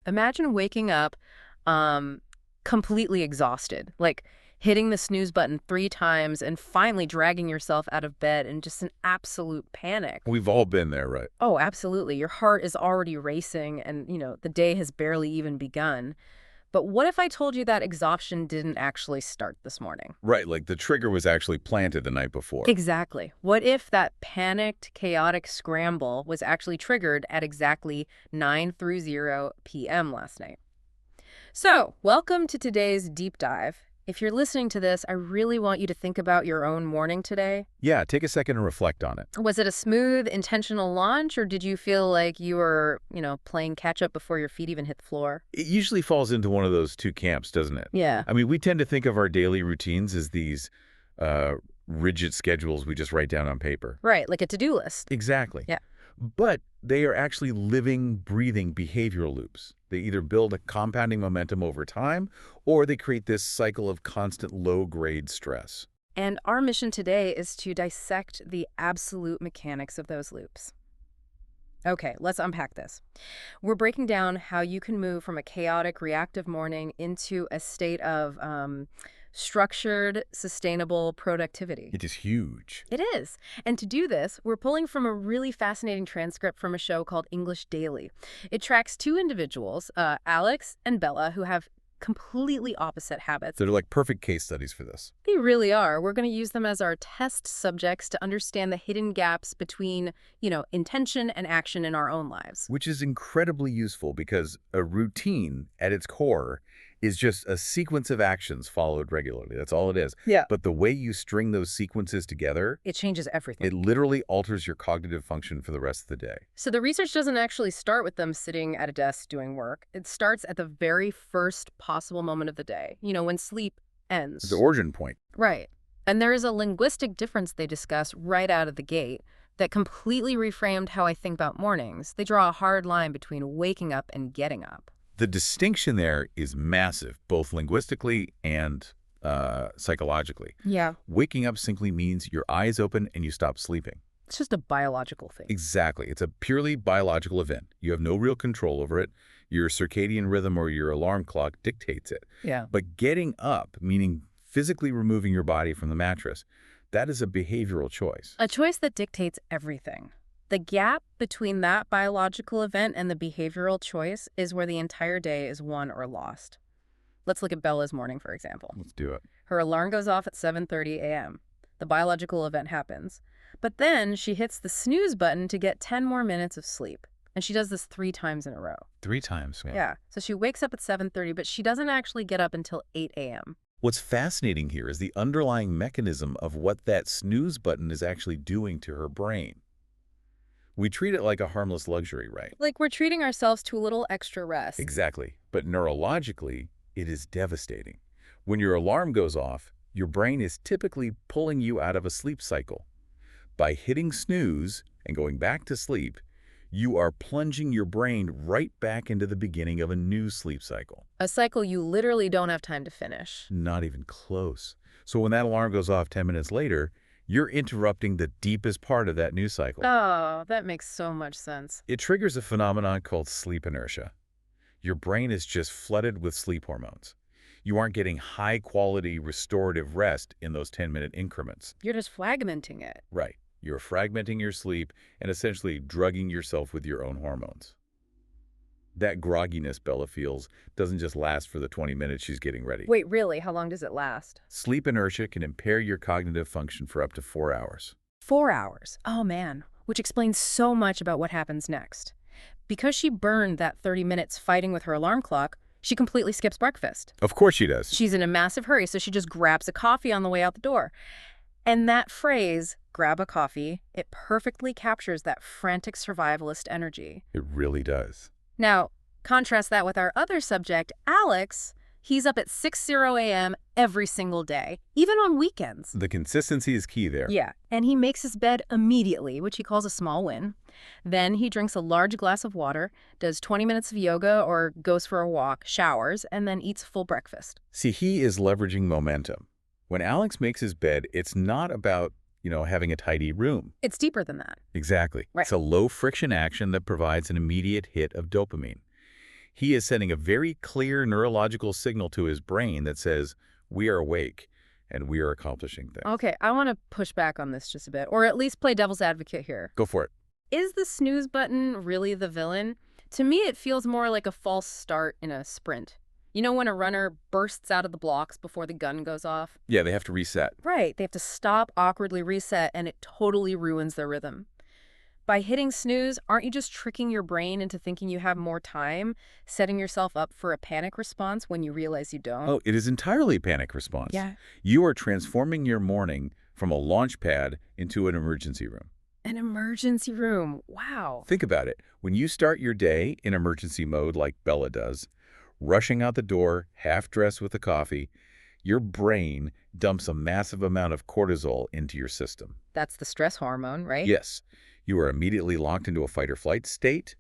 Imagine waking up um, completely exhausted, like hitting the snooze button 3 times and finally dragging yourself out of bed in just an absolute panic. We've all been there, right? Oh, absolutely. Your heart is already racing and, the day has barely even begun. But what if I told you that exhaustion didn't actually start this morning? Right, like the trigger was actually planted the night before. Exactly. What if that panicked, chaotic scramble was actually triggered at exactly 9:30 p.m. last night? So, welcome to today's deep dive. If you're listening to this, I really want you to think about your own morning today. Yeah, take a second and reflect on it. Was it a smooth, intentional launch, or did you feel like you were, playing catch up before your feet even hit the floor? It usually falls into one of those two camps, doesn't it? Yeah. I mean, we tend to think of our daily routines as these uh, rigid schedules we just write down on paper. Right, like a to-do list. Exactly. Yeah. But they are actually living, breathing behavioral loops. They either build a compounding momentum over time, or they create this cycle of constant low-grade stress. And our mission today is to dissect the absolute mechanics of those loops. Okay, let's unpack this. We're breaking down how you can move from a chaotic, reactive morning into a state of structured, sustainable productivity. It is huge. It is. And to do this, we're pulling from a really fascinating transcript from a show called English Daily. It tracks two individuals, Alex and Bella, who have completely opposite habits. They're like perfect case studies for this. They really are. We're going to use them as our test subjects to understand the hidden gaps between, intention and action in our own lives. Which is incredibly useful because a routine at its core is just a sequence of actions followed regularly. That's all it is. Yeah. But the way you string those sequences together, It changes everything. it literally alters your cognitive function for the rest of the day. So the research doesn't actually start with them sitting at a desk doing work. It starts at the very first possible moment of the day, when sleep ends. The origin point. Right. And there is a linguistic difference they discuss right out of the gate that completely reframed how I think about mornings. They draw a hard line between waking up and getting up. The distinction there is massive, both linguistically and psychologically. Yeah. Waking up simply means your eyes open and you stop sleeping. It's just a biological thing. Exactly. It's a purely biological event. You have no real control over it. Your circadian rhythm or your alarm clock dictates it. Yeah. But getting up, meaning physically removing your body from the mattress, that is a behavioral choice. A choice that dictates everything. The gap between that biological event and the behavioral choice is where the entire day is won or lost. Let's look at Bella's morning, for example. Let's do it. Her alarm goes off at 7:30 a.m. The biological event happens. But then she hits the snooze button to get 10 more minutes of sleep. And she does this 3 times in a row. 3 times. Yeah. So she wakes up at 7:30, but she doesn't actually get up until 8 a.m. What's fascinating here is the underlying mechanism of what that snooze button is actually doing to her brain. We treat it like a harmless luxury, right? Like we're treating ourselves to a little extra rest. Exactly. But neurologically, it is devastating. When your alarm goes off, your brain is typically pulling you out of a sleep cycle. By hitting snooze and going back to sleep, you are plunging your brain right back into the beginning of a new sleep cycle. A cycle you literally don't have time to finish. Not even close. So when that alarm goes off 10 minutes later, you're interrupting the deepest part of that news cycle. Oh, that makes so much sense. It triggers a phenomenon called sleep inertia. Your brain is just flooded with sleep hormones. You aren't getting high-quality restorative rest in those 10-minute increments. You're just fragmenting it. Right. You're fragmenting your sleep and essentially drugging yourself with your own hormones. That grogginess Bella feels doesn't just last for the 20 minutes she's getting ready. Wait, really? How long does it last? Sleep inertia can impair your cognitive function for up to 4 hours. 4 hours. Oh, man. Which explains so much about what happens next. Because she burned that 30 minutes fighting with her alarm clock, she completely skips breakfast. Of course she does. She's in a massive hurry, so she just grabs a coffee on the way out the door. And that phrase, grab a coffee, it perfectly captures that frantic survivalist energy. It really does. Now, contrast that with our other subject, Alex. He's up at 6:00 a.m. every single day, even on weekends. The consistency is key there. Yeah, and he makes his bed immediately, which he calls a small win. Then he drinks a large glass of water, does 20 minutes of yoga or goes for a walk, showers, and then eats full breakfast. See, he is leveraging momentum. When Alex makes his bed, it's not about, having a tidy room. It's deeper than that. Exactly. Right. It's a low-friction action that provides an immediate hit of dopamine. He is sending a very clear neurological signal to his brain that says, we are awake and we are accomplishing things. Okay, I want to push back on this just a bit, or at least play devil's advocate here. Go for it. Is the snooze button really the villain? To me, it feels more like a false start in a sprint. You know when a runner bursts out of the blocks before the gun goes off? Yeah, they have to reset. Right, they have to stop, awkwardly reset, and it totally ruins their rhythm. By hitting snooze, aren't you just tricking your brain into thinking you have more time, setting yourself up for a panic response when you realize you don't? Oh, it is entirely panic response. Yeah. You are transforming your morning from a launch pad into an emergency room. An emergency room. Wow. Think about it. When you start your day in emergency mode like Bella does, rushing out the door, half-dressed with a coffee, your brain dumps a massive amount of cortisol into your system. That's the stress hormone, right? Yes, you are immediately locked into a fight-or-flight state.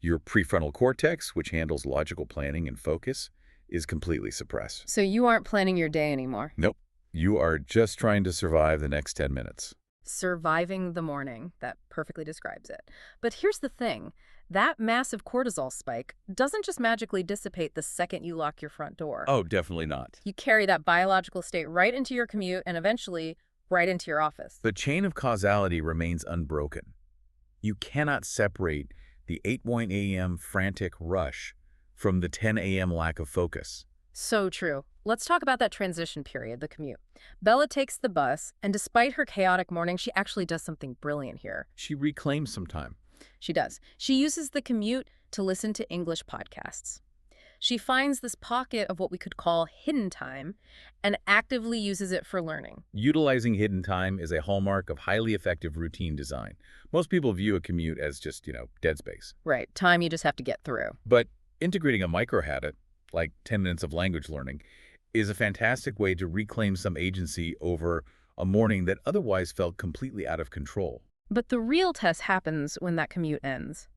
Your prefrontal cortex, which handles logical planning and focus, is completely suppressed. So you aren't planning your day anymore. Nope. You are just trying to survive the next 10 minutes. Surviving the morning. That perfectly describes it. But here's the thing. That massive cortisol spike doesn't just magically dissipate the second you lock your front door. Oh, definitely not. You carry that biological state right into your commute and eventually right into your office. The chain of causality remains unbroken. You cannot separate the 8 a.m. frantic rush from the 10 a.m. lack of focus. So true. Let's talk about that transition period, the commute. Bella takes the bus, and despite her chaotic morning, she actually does something brilliant here. She reclaims some time. She does. She uses the commute to listen to English podcasts. She finds this pocket of what we could call hidden time and actively uses it for learning. Utilizing hidden time is a hallmark of highly effective routine design. Most people view a commute as just, dead space. Right, time you just have to get through. But integrating a micro-habit, like 10 minutes of language learning, is a fantastic way to reclaim some agency over a morning that otherwise felt completely out of control. But the real test happens when that commute ends.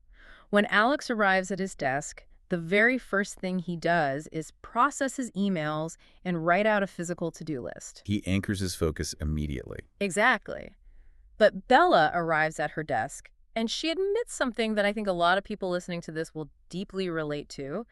When Alex arrives at his desk, the very first thing he does is process his emails and write out a physical to-do list. He anchors his focus immediately. Exactly. But Bella arrives at her desk, and she admits something that I think a lot of people listening to this will deeply relate to.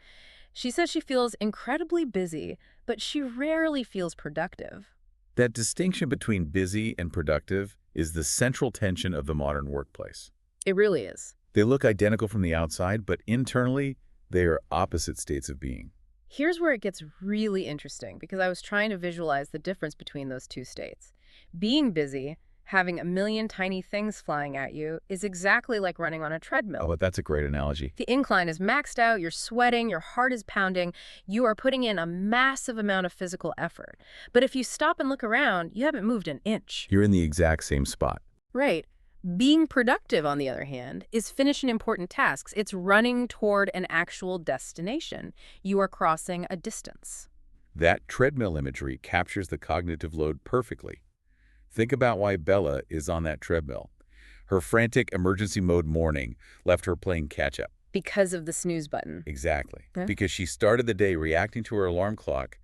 She says she feels incredibly busy, but she rarely feels productive. That distinction between busy and productive is the central tension of the modern workplace. It really is. They look identical from the outside, but internally, they are opposite states of being. Here's where it gets really interesting, because I was trying to visualize the difference between those two states. Being busy, having a million tiny things flying at you, is exactly like running on a treadmill. Oh, but that's a great analogy. The incline is maxed out, you're sweating, your heart is pounding, you are putting in a massive amount of physical effort. But if you stop and look around, you haven't moved an inch. You're in the exact same spot. Right. Being productive, on the other hand, is finishing important tasks. It's running toward an actual destination. You are crossing a distance. That treadmill imagery captures the cognitive load perfectly. Think about why Bella is on that treadmill. Her frantic emergency mode morning left her playing catch-up. Because of the snooze button. Exactly. Yeah. Because she started the day reacting to her alarm clock,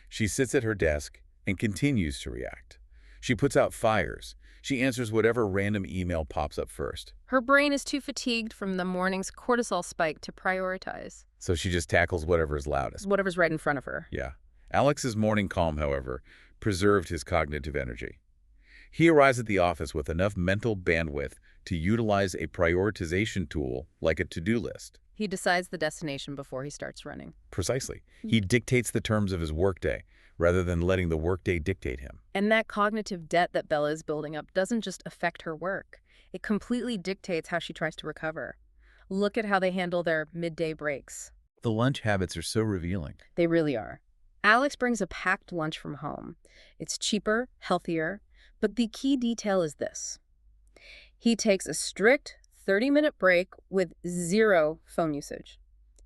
she sits at her desk and continues to react. She puts out fires. She answers whatever random email pops up first. Her brain is too fatigued from the morning's cortisol spike to prioritize. So she just tackles whatever's loudest. Whatever's right in front of her. Yeah. Alex's morning calm, however, preserved his cognitive energy. He arrives at the office with enough mental bandwidth to utilize a prioritization tool like a to-do list. He decides the destination before he starts running. Precisely. He dictates the terms of his workday rather than letting the workday dictate him. And that cognitive debt that Bella is building up doesn't just affect her work. It completely dictates how she tries to recover. Look at how they handle their midday breaks. The lunch habits are so revealing. They really are. Alex brings a packed lunch from home. It's cheaper, healthier, but the key detail is this. He takes a strict 30-minute break with 0 phone usage.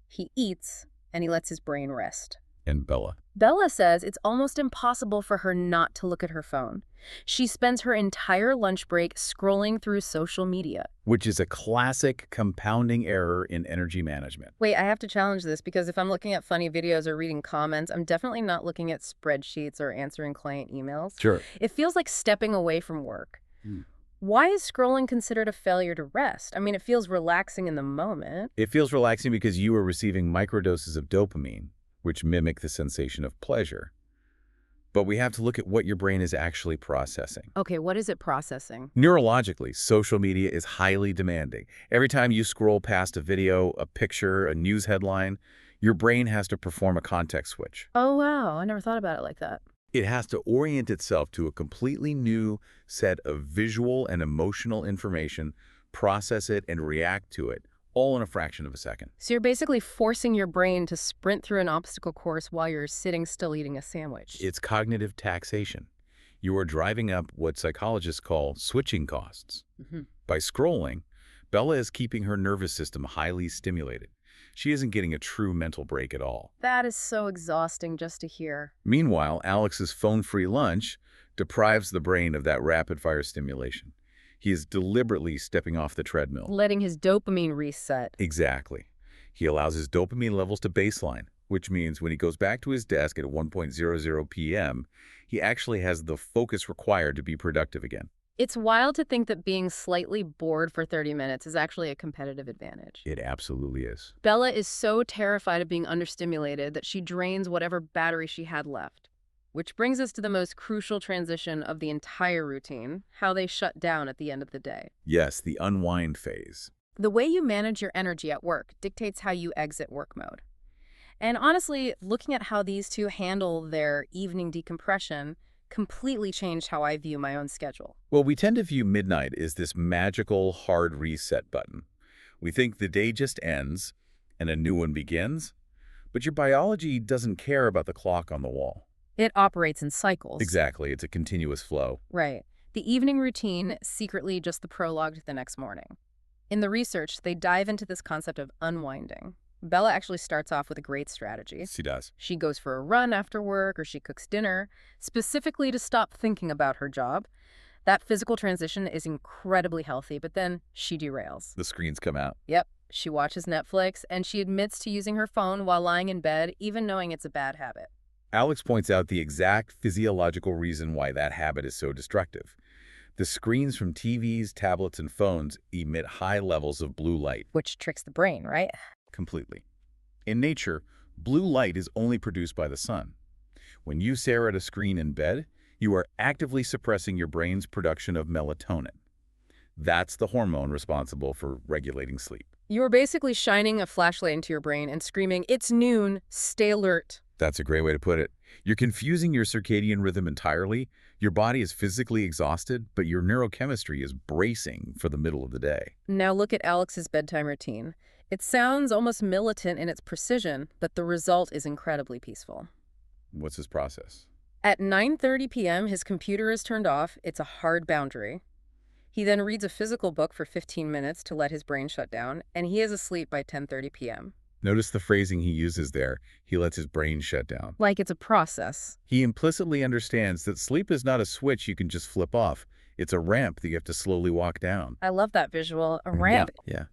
He eats, and he lets his brain rest. And Bella? Bella says it's almost impossible for her not to look at her phone. She spends her entire lunch break scrolling through social media. Which is a classic compounding error in energy management. Wait, I have to challenge this because if I'm looking at funny videos or reading comments, I'm definitely not looking at spreadsheets or answering client emails. Sure. It feels like stepping away from work. Why is scrolling considered a failure to rest? I mean, it feels relaxing in the moment. It feels relaxing because you are receiving microdoses of dopamine, which mimic the sensation of pleasure. But we have to look at what your brain is actually processing. Okay, what is it processing? Neurologically, social media is highly demanding. Every time you scroll past a video, a picture, a news headline, your brain has to perform a context switch. Oh, wow. I never thought about it like that. It has to orient itself to a completely new set of visual and emotional information, process it, and react to it, all in a fraction of a second. So you're basically forcing your brain to sprint through an obstacle course while you're sitting still eating a sandwich. It's cognitive taxation. You are driving up what psychologists call switching costs. Mhm. By scrolling, Bella is keeping her nervous system highly stimulated. She isn't getting a true mental break at all. That is so exhausting just to hear. Meanwhile, Alex's phone-free lunch deprives the brain of that rapid-fire stimulation. He is deliberately stepping off the treadmill. Letting his dopamine reset. Exactly. He allows his dopamine levels to baseline, which means when he goes back to his desk at 1:00 p.m., he actually has the focus required to be productive again. It's wild to think that being slightly bored for 30 minutes is actually a competitive advantage. It absolutely is. Bella is so terrified of being understimulated that she drains whatever battery she had left. Which brings us to the most crucial transition of the entire routine, how they shut down at the end of the day. Yes, the unwind phase. The way you manage your energy at work dictates how you exit work mode. And honestly, looking at how these two handle their evening decompression completely changed how I view my own schedule. Well, we tend to view midnight as this magical hard reset button. We think the day just ends and a new one begins, but your biology doesn't care about the clock on the wall. It operates in cycles. Exactly, it's a continuous flow. Right. The evening routine, secretly just the prologue to the next morning. In the research, they dive into this concept of unwinding. Bella actually starts off with a great strategy. She does. She goes for a run after work or she cooks dinner, specifically to stop thinking about her job. That physical transition is incredibly healthy, but then she derails. The screens come out. Yep, she watches Netflix and she admits to using her phone while lying in bed, even knowing it's a bad habit. Alex points out the exact physiological reason why that habit is so destructive. The screens from TVs, tablets, and phones emit high levels of blue light. Which tricks the brain, right? Completely. In nature, blue light is only produced by the sun. When you stare at a screen in bed, you are actively suppressing your brain's production of melatonin. That's the hormone responsible for regulating sleep. You're basically shining a flashlight into your brain and screaming, "It's noon, stay alert." That's a great way to put it. You're confusing your circadian rhythm entirely. Your body is physically exhausted, but your neurochemistry is bracing for the middle of the day. Now look at Alex's bedtime routine. It sounds almost militant in its precision, but the result is incredibly peaceful. What's his process? At 9:30 p.m., his computer is turned off. It's a hard boundary. He then reads a physical book for 15 minutes to let his brain shut down, and he is asleep by 10:30 p.m. Notice the phrasing he uses there. He lets his brain shut down. Like it's a process. He implicitly understands that sleep is not a switch you can just flip off. It's a ramp that you have to slowly walk down. I love that visual, a ramp. Yeah.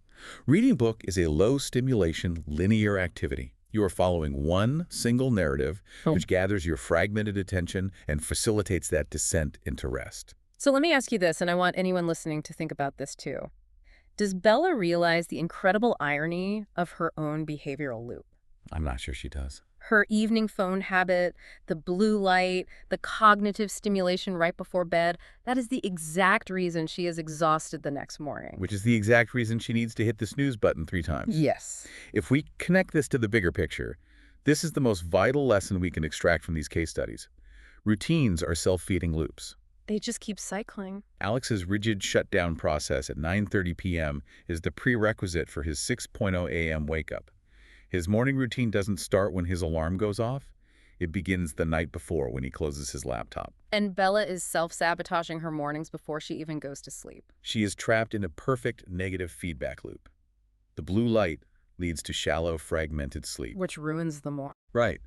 Reading a book is a low-stimulation, linear activity. You are following one single narrative, which gathers your fragmented attention and facilitates that descent into rest. So let me ask you this, and I want anyone listening to think about this too. Does Bella realize the incredible irony of her own behavioral loop? I'm not sure she does. Her evening phone habit, the blue light, the cognitive stimulation right before bed, that is the exact reason she is exhausted the next morning. Which is the exact reason she needs to hit the snooze button 3 times. Yes. If we connect this to the bigger picture, this is the most vital lesson we can extract from these case studies. Routines are self-feeding loops. They just keep cycling. Alex's rigid shutdown process at 9:30 p.m. is the prerequisite for his 6:00 a.m. wake-up. His morning routine doesn't start when his alarm goes off. It begins the night before when he closes his laptop. And Bella is self-sabotaging her mornings before she even goes to sleep. She is trapped in a perfect negative feedback loop. The blue light leads to shallow, fragmented sleep. Which ruins the morning. Right.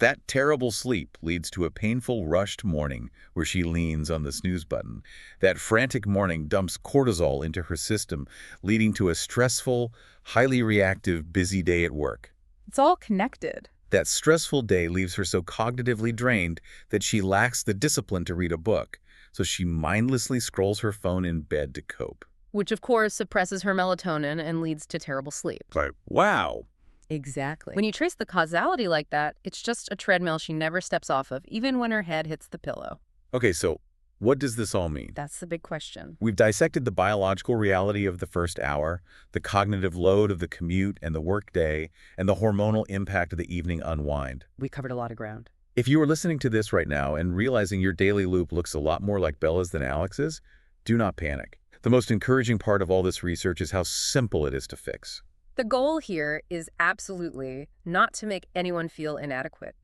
That terrible sleep leads to a painful, rushed morning where she leans on the snooze button. That frantic morning dumps cortisol into her system, leading to a stressful, highly reactive, busy day at work. It's all connected. That stressful day leaves her so cognitively drained that she lacks the discipline to read a book, so she mindlessly scrolls her phone in bed to cope. Which, of course, suppresses her melatonin and leads to terrible sleep. But wow. Exactly. When you trace the causality like that, it's just a treadmill she never steps off of, even when her head hits the pillow. Okay, so what does this all mean? That's the big question. We've dissected the biological reality of the first hour, the cognitive load of the commute and the workday, and the hormonal impact of the evening unwind. We covered a lot of ground. If you are listening to this right now and realizing your daily loop looks a lot more like Bella's than Alex's, do not panic. The most encouraging part of all this research is how simple it is to fix. The goal here is absolutely not to make anyone feel inadequate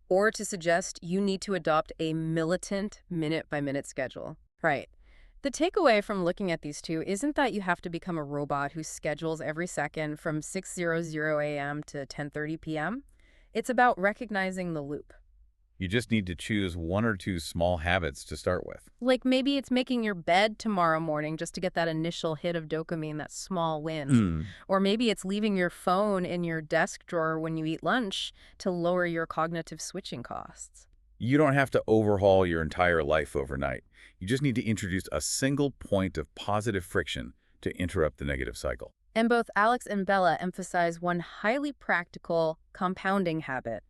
or to suggest you need to adopt a militant minute-by-minute schedule. Right. The takeaway from looking at these two isn't that you have to become a robot who schedules every second from 6:00 a.m. to 10:30 p.m. It's about recognizing the loop. You just need to choose one or two small habits to start with. Like maybe it's making your bed tomorrow morning just to get that initial hit of dopamine, that small win. Or maybe it's leaving your phone in your desk drawer when you eat lunch to lower your cognitive switching costs. You don't have to overhaul your entire life overnight. You just need to introduce a single point of positive friction to interrupt the negative cycle. And both Alex and Bella emphasize one highly practical compounding habit: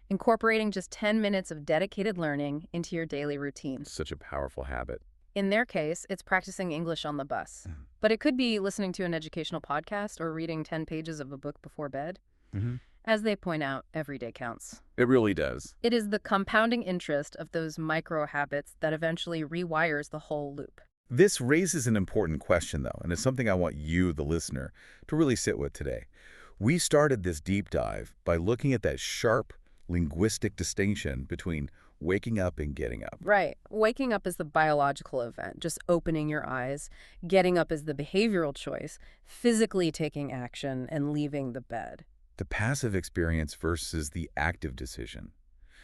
incorporating just 10 minutes of dedicated learning into your daily routine. Such a powerful habit. In their case, it's practicing English on the bus. But it could be listening to an educational podcast or reading 10 pages of a book before bed. As they point out, every day counts. It really does. It is the compounding interest of those micro habits that eventually rewires the whole loop. This raises an important question, though, and it's something I want you, the listener, to really sit with today. We started this deep dive by looking at that sharp linguistic distinction between waking up and getting up. Right. Waking up is the biological event, just opening your eyes. Getting up is the behavioral choice, physically taking action and leaving the bed. The passive experience versus the active decision.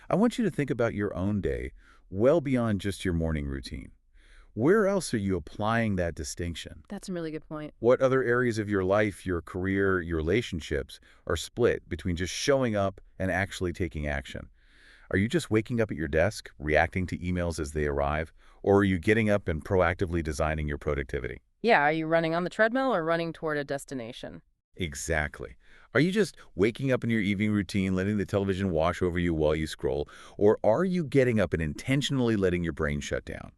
I want you to think about your own day well beyond just your morning routine. Where else are you applying that distinction? That's a really good point. What other areas of your life, your career, your relationships are split between just showing up and actually taking action? Are you just waking up at your desk, reacting to emails as they arrive, or are you getting up and proactively designing your productivity? Yeah, are you running on the treadmill or running toward a destination? Exactly. Are you just waking up in your evening routine, letting the television wash over you while you scroll, or are you getting up and intentionally letting your brain shut down?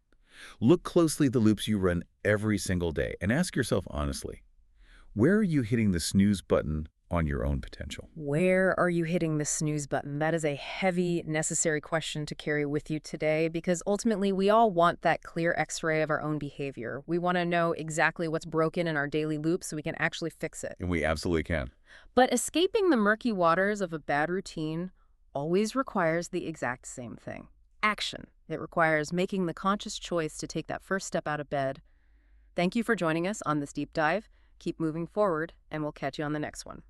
Look closely at the loops you run every single day and ask yourself honestly, where are you hitting the snooze button on your own potential? Where are you hitting the snooze button? That is a heavy, necessary question to carry with you today because ultimately we all want that clear x-ray of our own behavior. We want to know exactly what's broken in our daily loop so we can actually fix it. And we absolutely can. But escaping the murky waters of a bad routine always requires the exact same thing: action. It requires making the conscious choice to take that first step out of bed. Thank you for joining us on this deep dive. Keep moving forward, and we'll catch you on the next one.